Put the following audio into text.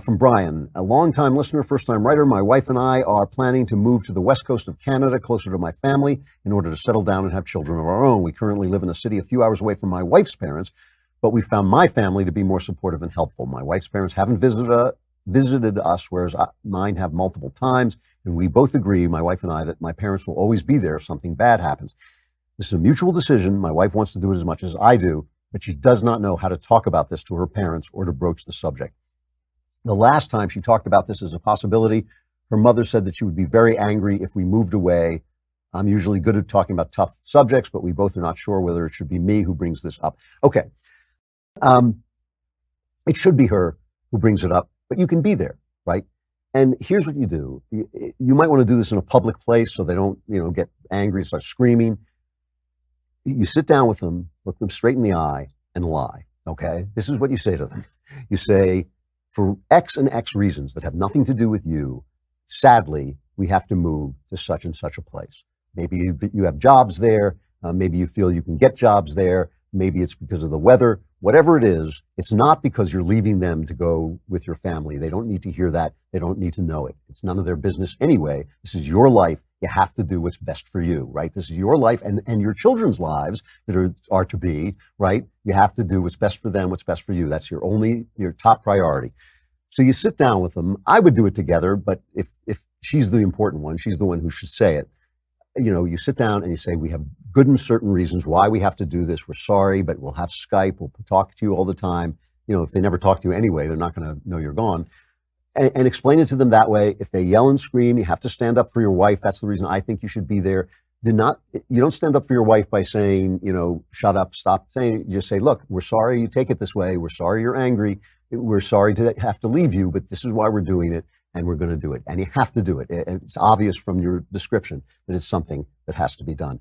From Brian, a longtime listener, first-time writer. My wife and I are planning to move to the west coast of Canada, closer to my family, in order to settle down and have children of our own. We currently live in a city a few hours away from my wife's parents, but we found my family to be more supportive and helpful. My wife's parents haven't visited us, whereas mine have multiple times, and we both agree, my wife and I, that my parents will always be there if something bad happens. This is a mutual decision. My wife wants to do it as much as I do, but she does not know how to talk about this to her parents or to broach the subject. The last time she talked about this as a possibility, her mother said that she would be very angry if we moved away. I'm usually good at talking about tough subjects, but we both are not sure whether it should be me who brings this up. Okay. It should be her who brings it up, but you can be there, right? And here's what you do. You might want to do this in a public place so they don't, get angry and start screaming. You sit down with them, look them straight in the eye, and lie, okay? This is what you say to them. You say, for X and X reasons that have nothing to do with you, sadly, we have to move to such and such a place. Maybe you have jobs there. Maybe you feel you can get jobs there. Maybe it's because of the weather. Whatever it is, it's not because you're leaving them to go with your family. They don't need to hear that. They don't need to know it. It's none of their business anyway. This is your life. You have to do what's best for you, right? This is your life and your children's lives that are to be, right? You have to do what's best for them, what's best for you. That's your top priority. So you sit down with them. I would do it together, but if she's the important one, she's the one who should say it. You sit down and you say, we have good and certain reasons why we have to do this. We're sorry, but we'll have Skype. We'll talk to you all the time. If they never talk to you anyway, they're not going to know you're gone. And explain it to them that way. If they yell and scream, you have to stand up for your wife. That's the reason I think you should be there. You don't stand up for your wife by saying, shut up, stop saying it. You just say, look, we're sorry you take it this way. We're sorry you're angry. We're sorry to have to leave you, but this is why we're doing it, and we're going to do it. And you have to do it. It's obvious from your description that it's something that has to be done.